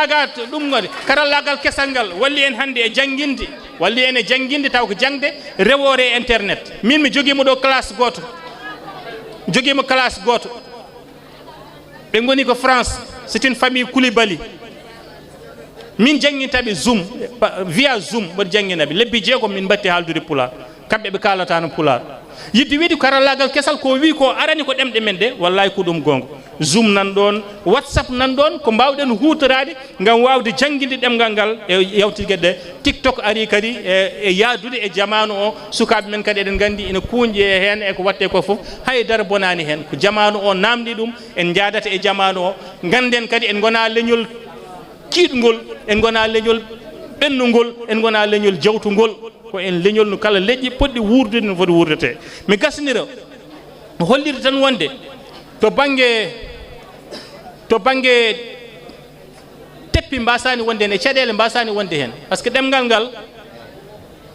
gaga ɗum ngode karallagal kesalngal walli en hande e janginde walli en e janginde taw ko jangde rewore e internet min mi joguimo ɗo classe goto joguimo classe goto ɓe goni ko France c'est une famille Koulibaly min janggintaɓe Zoom via Zoom mboɗo jangguinaɓe lebbi jeegom min batti haaldude Pulaar kamɓe ɓe kalatano Pulaar yidde wiide karallagal kesal ko wi ko arani ko ɗemɗe men de wallahi ko ɗum gonga Zoom nan ɗon WhatsApp nan ɗon ko mbawɗen hutorade ngam wawde jangguinde ɗemgal ngal e yawtirgueɗe TikTok ari kadi e yaadude e jamanu o sukaɓe men kadi eɗen gandi ina kuuƴi e hen e ko watte ko foof haydara bonani hen ko jamanu o namdi ɗum en jaadata e jamanu o ganden kadi en gona leñol kiiɗgol en gona leñol ɓennugol en gona leñol jawtugol ko en leñol no kala leƴƴi poɗɗi wuurdude no foti wuurdete mi gasnira hollirde tan wonde to banggue teppi mbasani wonde hen e caɗele mbasani wonde hen par ce que ɗemgal ngal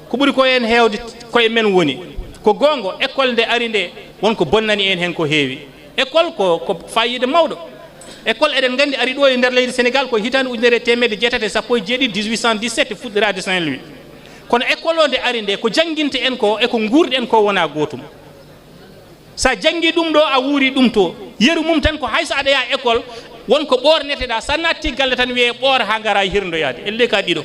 ko ɓuuri ko hen hewde koye men woni ko gonga école nde ari nde wonko bonnani en hen ko heewi école ko fayida mawɗo école eɗen gandi ari ɗo e nder leydi Sénégal ko hitande ujunere temedde jeetate sappo e jeeɗiɗi 1817 fuɗɗorade Saint-Louis kono école o nde ari nde ko jangguinte en ko eko guurɗen ko wona gotum sa janggi ɗum ɗo a wuuri ɗum to yeru mum tan ko hayso aɗa yaha école wonko ɓorneteɗa sa natti galle tan wiye ɓoora ha gara hirdoyade elle ka ɗiɗo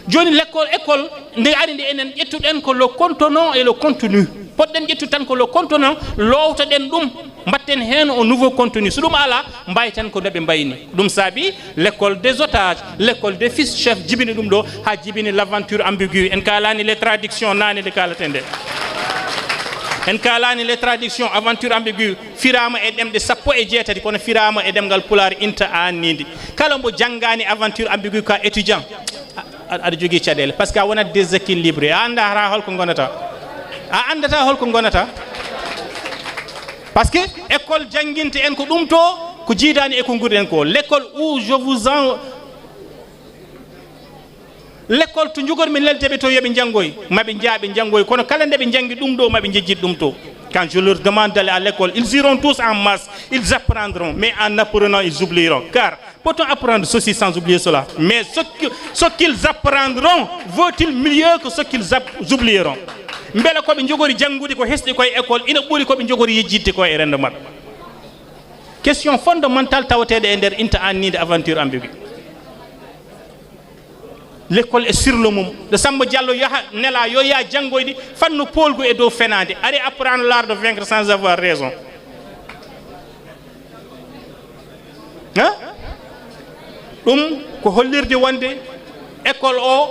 joni l'école école nde ari nde enen ƴettuɗen ko le contenant et le contenu poɗɗen ƴettude tan ko le contenant lowtoɗen ɗum mbatten hen o nouveau contenu so ɗum ala mbawi tan ko noɓe mbayni ɗum saabi l'école des otages l'école des fils chef jibini ɗum ɗo ha jibini l'aventure ambiguë en kalani les traductions nane nde kalate nde en kalani les traductions aventure ambiguë firama e ɗemɗe sappo e jeetati kono firama e ɗemgal Pulaar inta annidi kala mbo janggani aventure ambiguë ka étudiant aɗa jogui caɗele par ce que a wonat déséquilibré a anda hara holko gonata a andata holko gonata par ce que école jangguinte en ko ɗum to ko jiidani e ko guurɗen ko l'école où je vous en l'école to jogormi leldeɓe to yooɓe janggoy maɓe jaaɓe janggoy kono kala nde ɓe janggi ɗum ɗo maɓe jejjid ɗum to quand je leur demande d'aller à l'école ils iront tous en masse ils apprendront mais en apprenant ils oublieront car peut-on apprendre ceci sans oublier cela mais ce qu'ils apprendront vaut-il mieux que ce qu'ils oublieront beele koɓe jogori janggude ko hesɗi koye école ina ɓuuri koɓe jogori yejjidde ko e rendo mabɓe question fondamentale tawateɗe e nder inta annide aventure ambiguë l'école est sur le mum de Samba Diallo yaha nela yo ya janggoyde fanno polgu e dow fenade ari apprendre l'art de vaincre sans avoir raison hein ɗum ko hollirde wonde école o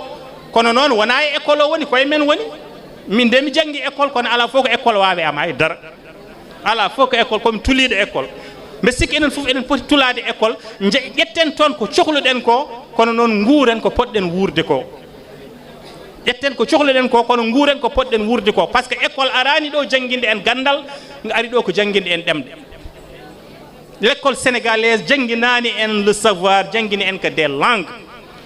kono noon wona e école o woni koye men woni min de mi jangi école kono ala fof ko école wawe am haydara ala fof ko école komi tuliɗo école mbe sikki enen fof eɗen poti tulade école ƴetten toon ko cohluɗen ko kono noon nguuren ko poɗɗen wuurde ko ƴetten ko cohluɗen ko kono nguuren ko poɗɗen wuurde ko par ce que école arani ɗo jangguinde en gandal ari ɗo ko jangguinde en ɗemɗe l'école sénégalaise jangguinani en le savoir jangguini en ko des langues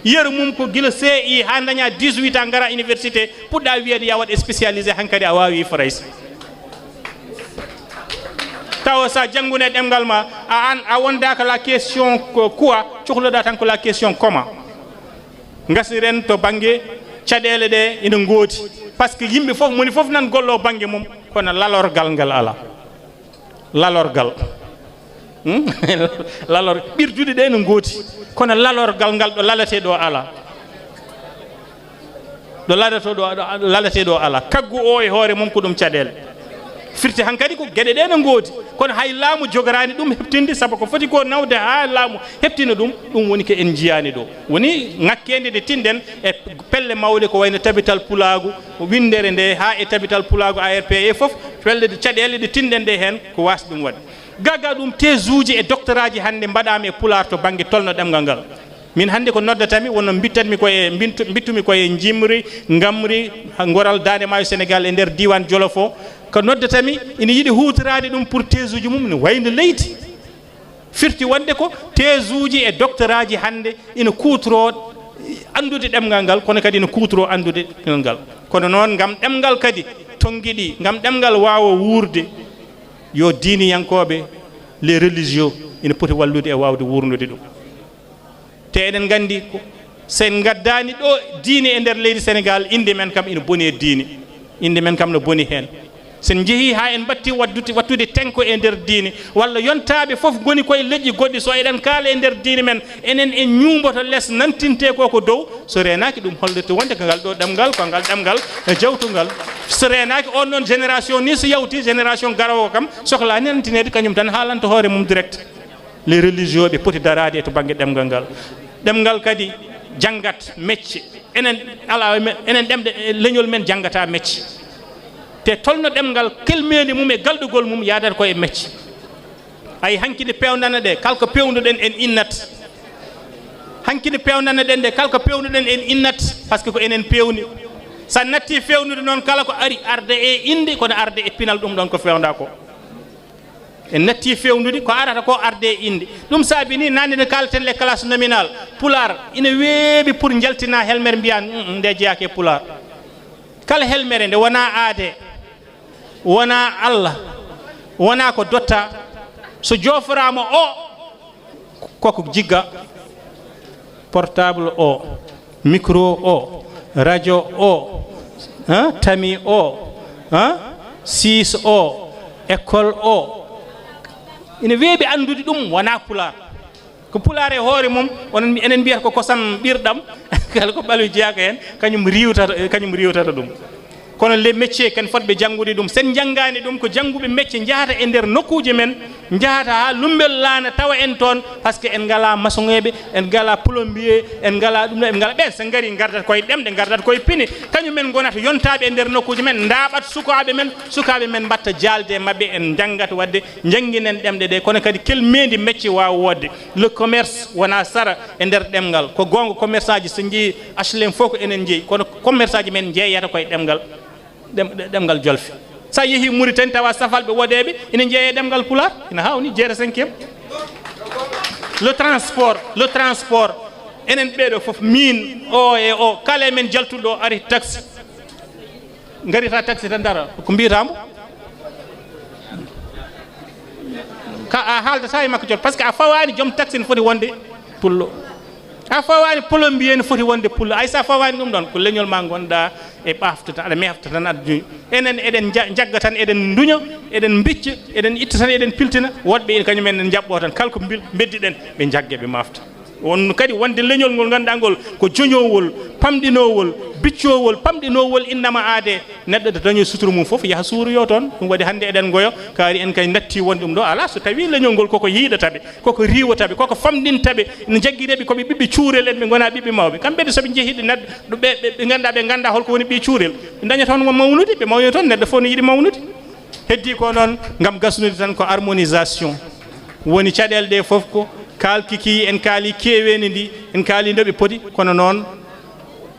yeru mum ko gila CI ha daña 18 ans gara université puɗɗa wiyede ya waɗe spécialisé hankkadi a wawi français taw sa jangune ɗemgal ma a wondaka la question quoi cohluɗa tan ko la question comment gasiren to banggue caɗele ɗe ina gooti par ce que yimɓe foof moni foof nan gollo banggue mum kono lalorgal ngal ala lalorgal lalor ɓirdude ɗe no gooti kono lalorgal ngal ɗo lalate ɗo ala ɗo lalate ɗo ala kaggu o e hoore mum ko ɗum caɗele firti hankkadi ko gueɗe ɗe no goodi kono hay laamu jogorani ɗum heɓtinde saabu ko foti ko nawde ha laamu heɓtina ɗum ɗum woni ko en jiyani ɗo woni ngakkede nde tinɗen e pelle mawɗe ko wayno tabital pulagu windere nde ha e tabital pulagu ARP e foof pelle de caɗele ɗe tinɗen ɗe hen ko wasi ɗum waɗde gaga ɗum thèse uji e doctorat ji hannde mbaɗama e Pulaar to banggue tolno ɗemgal ngal min hannde ko noddatami wonno bittanmi koye bittumi koye jimri ngamri goral Dande Maayo Sénégal e nder diwan Jolof o ko noddatami ina yiiɗi hutorade ɗum pour thèse uji mum ne wayno leydi firti wonde ko thèse uji e doctorat ji hannde ina kutoro andude ɗemgal ngal kono kadi ina kutoro andude ɗemgal ngal kono noon gam ɗemgal kadi tonguiɗi gam ɗemgal wawa wuurde yo diiniyankoɓe les religieux ina poti wallude e wawde wurnude ɗum te eɗen gandi ko sen gaddani ɗo diine e nder leydi Sénégal inde men kam ina boni e diine inde men kam no boni hen sen jeehi ha en batti wattude tenko e nder diine walla yontaɓe fof goni koye leƴƴi goɗɗi so eɗen kaala e nder diine men enen en ñumboto less nantinte ko dow so renaki ɗum hollirte wonde ko ngal ɗo ɗemgal ko ngal ɗemgal jawtugal so renaki on ɗon génération ni so yawti génération garowo kam sohlani nantinede kañum tan haalanta hoore mum direct les religieux ɓe poti darade e to banggue ɗemgal ngal ɗemgal kadi janggat mecce enen ala enen ɗemɗe leñol men janggata mecce te tolno ɗemgal kelmede mum e galɗugol mum yadata koye mecce ay hankkide pewnana ɗe kalko pewnuɗen en innat hankkide pewnana ɗen ɗe kalko pewnuɗen en innat par ce que ko enen pewni sa natti fewnude noon kala ko ari arde e inde kono arde e pinal ɗum ɗon ko fewnda ko en natti fewnude ko arata ko arde e inde ɗum saabi ni nande nde kalten les classes nominal Pulaar ina weeɓi pour jaltina helmere mbiyan nde jeyake Pulaar kala helmere nde wona aade wona Allah wona ko dotta so joforama o koko jigga portable o micro o radio o tami o siis o école o ina weeɓi andude ɗum wona Pulaar ko Pulaar e hoore mum onon enen mbiyata ko kosam ɓirɗam kala ko ɓalu jeyaka hen kañum riwtata ɗum kono les métiers ken fotɓe janngude ɗum sen janngani ɗum ko jannguɓe métier jahata e nder nokkuje men jahata ha lumbel laana tawa en toon par ce que en ngala maçonŋeɓe en ngala plombier en ngala ɗum ɗo en ngala ɓen sen gari gardat koye ɗemɗe gardat koye pini kañumen gonata yontaɓe e nder nokkuje men ndaɓat sukaɓe men mbatta jaalde mabɓe en janggata wadde jangginen ɗemɗe ɗe kono kadi kelmedi métier wawa wodde le commerce wona sara e nder ɗemgal ko gonga commerçant ji so jeeyi HLM fof ko enen jeeyi kono commerçant ji men jeeyata koye ɗemgal jolfe sa yeehi Mauritanie tawa safalɓe woɗeɓe ina jeeye ɗemgal Pulaar ina hawni jeere 5e le transport enen ɓeɗo foof min o e o kala e men jaltuɗo ari taxi garita taxi tan dara ko mbiyatamo ka a haaldata e makko jot par ce que a fawani joom taxi ne foti wonde pullo a fawani plombier ne foti wonde pullo ay sa fawani ɗum ɗon ko leñol ma gonɗa e ɓafta tan aɗa mefta tan aɗa juñi enen eɗen jagga tan eɗen duña eɗen bicca eɗen itta tan eɗen piltina woɗɓe kañumen en jaɓɓo tan kala ko beddiɗen ɓe jagge ɓe mafta on kadi wonde leñol ngol ganduɗa ngol ko joñowol pamɗinowol biccowol pamɗinowol innama aade neɗɗo de dañoy suturu mum fof yaha suuroyo toon ɗum waɗi hannde eɗen goyo kaari en kay natti wonde ɗum ɗo ala so tawi leñol ngol koko yiiɗataɓe koko riwataɓe koko famɗintaɓe ne jagguireɓe koɓe ɓiɓɓe cuurel en ɓe gona ɓiɓɓe mawɓe kamɓe de soɓe jeehiɗo neɗɗo ɓe ganda holko woni ɓi cuurel ɓe daña toon mo mawnude ɓe mawni toon neɗɗo fof ne yiiɗi mawnude heddi ko noon gam gasnude tan ko harmonisation woni caɗele ɗe fof ko kalkiki en kaali keeweni ndi en kaali ndoɓe poti kono noon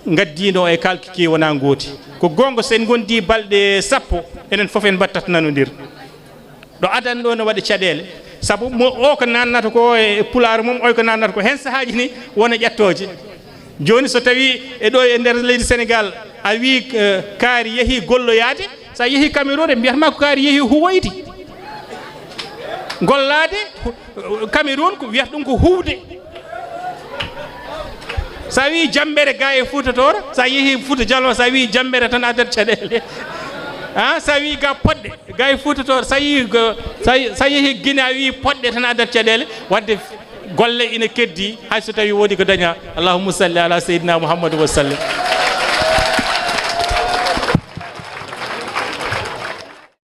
gaddino e kalkiki wona gooti ko gonga sen gondi balɗe 10 enen fof en battat nanodir ɗo adan ɗo ne waɗi caɗele saabu o ko nannata ko e Pulaar mum oy ko nannata ko hen sahaji ni wona ƴettoje joni so tawi e ɗo e nder leydi Sénégal a wi kaari yeehi golloyade sa yeehi Cameroun e mbiyatma ko kaari yeehi huwoyde gollade Cameroun ko wiyata ɗum ko huwde sa wi jambere ga e Fouta Tooro sa yeehi Fouta Jalon sa wi jambere tan adat caɗele sa wi ga poɗɗe ga e Fouta Tooro sa yeehi Guinée a wi poɗɗe tan adat caɗele wadde golle ina keddi hay so tawi woodi ko daña allahumma salli ala seydina Muhammadou wa sallim